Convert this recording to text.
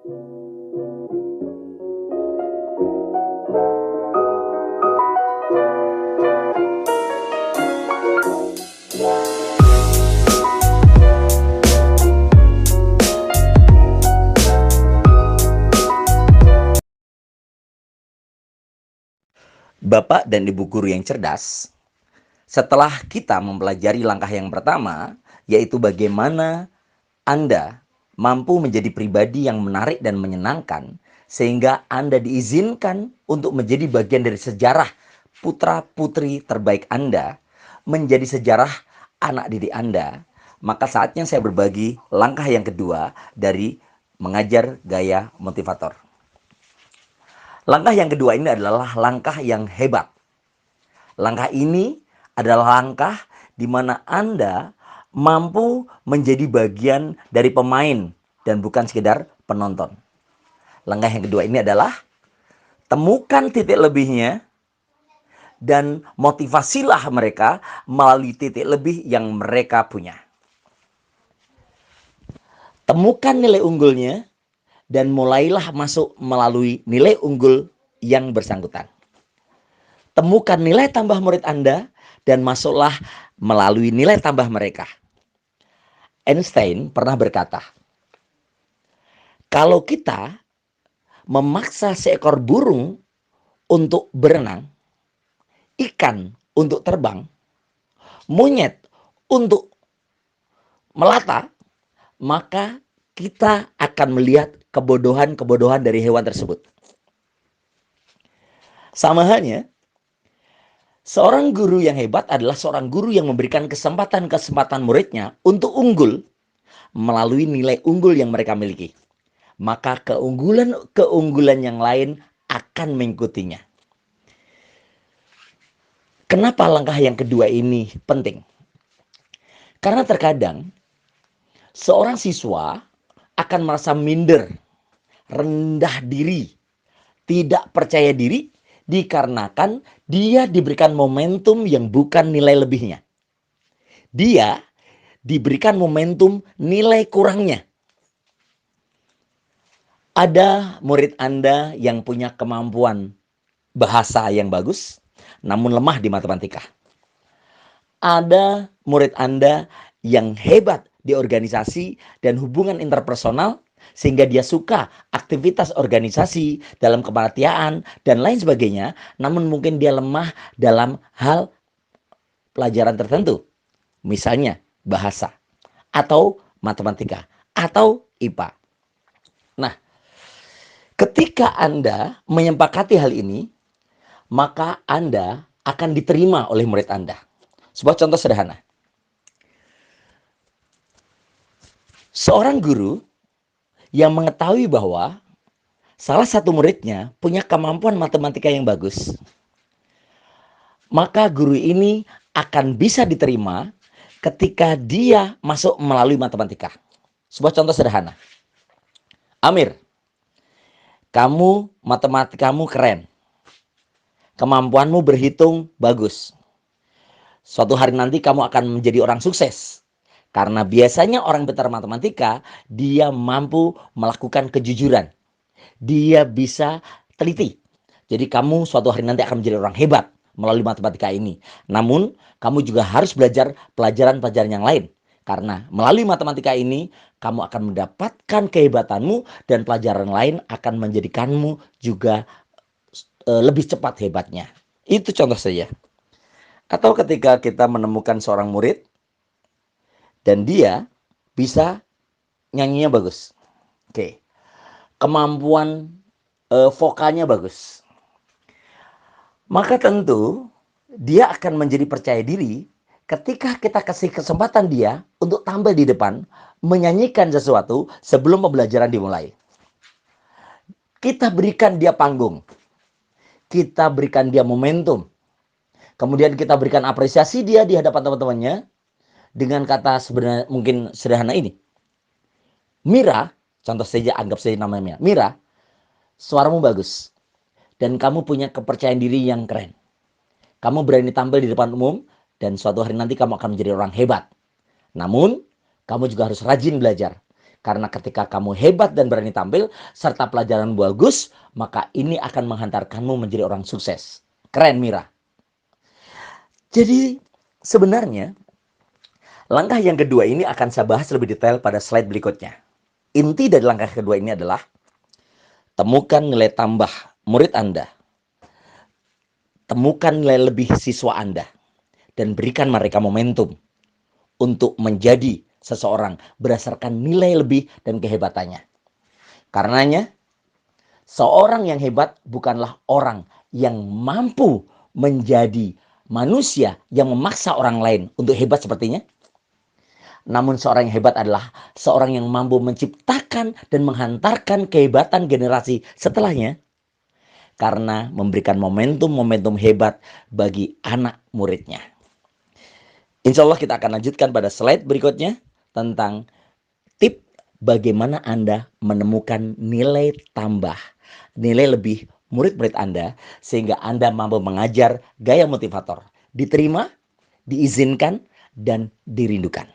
Bapak dan Ibu guru yang cerdas, setelah kita mempelajari langkah yang pertama, yaitu bagaimana Anda mampu menjadi pribadi yang menarik dan menyenangkan, sehingga Anda diizinkan untuk menjadi bagian dari sejarah putra-putri terbaik Anda, menjadi sejarah anak didik Anda, maka saatnya saya berbagi langkah yang kedua dari mengajar gaya motivator. Langkah yang kedua ini adalah langkah yang hebat. Langkah ini adalah langkah di mana Anda mampu menjadi bagian dari pemain dan bukan sekedar penonton. Langkah yang kedua ini adalah temukan titik lebihnya dan motivasilah mereka melalui titik lebih yang mereka punya. Temukan nilai unggulnya dan mulailah masuk melalui nilai unggul yang bersangkutan. Temukan nilai tambah murid Anda dan masuklah melalui nilai tambah mereka. Einstein pernah berkata, kalau kita memaksa seekor burung untuk berenang, ikan untuk terbang, monyet untuk melata, maka kita akan melihat kebodohan-kebodohan dari hewan tersebut. Sama halnya, seorang guru yang hebat adalah seorang guru yang memberikan kesempatan-kesempatan muridnya untuk unggul melalui nilai unggul yang mereka miliki. Maka keunggulan-keunggulan yang lain akan mengikutinya. Kenapa langkah yang kedua ini penting? Karena terkadang seorang siswa akan merasa minder, rendah diri, tidak percaya diri dikarenakan dia diberikan momentum yang bukan nilai lebihnya. Dia diberikan momentum nilai kurangnya. Ada murid Anda yang punya kemampuan bahasa yang bagus, namun lemah di matematika. Ada murid Anda yang hebat di organisasi dan hubungan interpersonal, sehingga dia suka aktivitas organisasi dalam kepanitiaan dan lain sebagainya, namun mungkin dia lemah dalam hal pelajaran tertentu, misalnya bahasa, atau matematika, atau IPA. Nah, ketika Anda menyepakati hal ini, maka Anda akan diterima oleh murid Anda. Sebuah contoh sederhana. Seorang guru yang mengetahui bahwa salah satu muridnya punya kemampuan matematika yang bagus, maka guru ini akan bisa diterima ketika dia masuk melalui matematika. Sebuah contoh sederhana. Amir, kamu matematikamu keren. Kemampuanmu berhitung bagus. Suatu hari nanti kamu akan menjadi orang sukses. Karena biasanya orang pintar matematika, dia mampu melakukan kejujuran. Dia bisa teliti. Jadi kamu suatu hari nanti akan menjadi orang hebat melalui matematika ini. Namun, kamu juga harus belajar pelajaran-pelajaran yang lain. Karena melalui matematika ini, kamu akan mendapatkan kehebatanmu dan pelajaran lain akan menjadikanmu juga lebih cepat hebatnya. Itu contoh saja. Atau ketika kita menemukan seorang murid dan dia bisa nyanyinya bagus. Oke. Kemampuan vokalnya bagus. Maka tentu dia akan menjadi percaya diri ketika kita kasih kesempatan dia untuk tampil di depan menyanyikan sesuatu sebelum pembelajaran dimulai. Kita berikan dia panggung. Kita berikan dia momentum. Kemudian kita berikan apresiasi dia di hadapan teman-temannya dengan kata sebenarnya mungkin sederhana ini. Mira, contoh saja, anggap saja namanya Mira, suaramu bagus dan kamu punya kepercayaan diri yang keren. Kamu berani tampil di depan umum dan suatu hari nanti kamu akan menjadi orang hebat. Namun, kamu juga harus rajin belajar. Karena ketika kamu hebat dan berani tampil, serta pelajaran bagus, maka ini akan menghantarkanmu menjadi orang sukses. Keren, Mira. Jadi sebenarnya langkah yang kedua ini akan saya bahas lebih detail pada slide berikutnya. Inti dari langkah kedua ini adalah temukan nilai tambah murid Anda. Temukan nilai lebih siswa Anda. Dan berikan mereka momentum untuk menjadi seseorang berdasarkan nilai lebih dan kehebatannya. Karenanya, seorang yang hebat bukanlah orang yang mampu menjadi manusia yang memaksa orang lain untuk hebat sepertinya. Namun seorang yang hebat adalah seorang yang mampu menciptakan dan menghantarkan kehebatan generasi setelahnya karena memberikan momentum-momentum hebat bagi anak muridnya. Insya Allah kita akan lanjutkan pada slide berikutnya tentang tip bagaimana Anda menemukan nilai tambah, nilai lebih murid-murid Anda sehingga Anda mampu mengajar gaya motivator, diterima, diizinkan, dan dirindukan.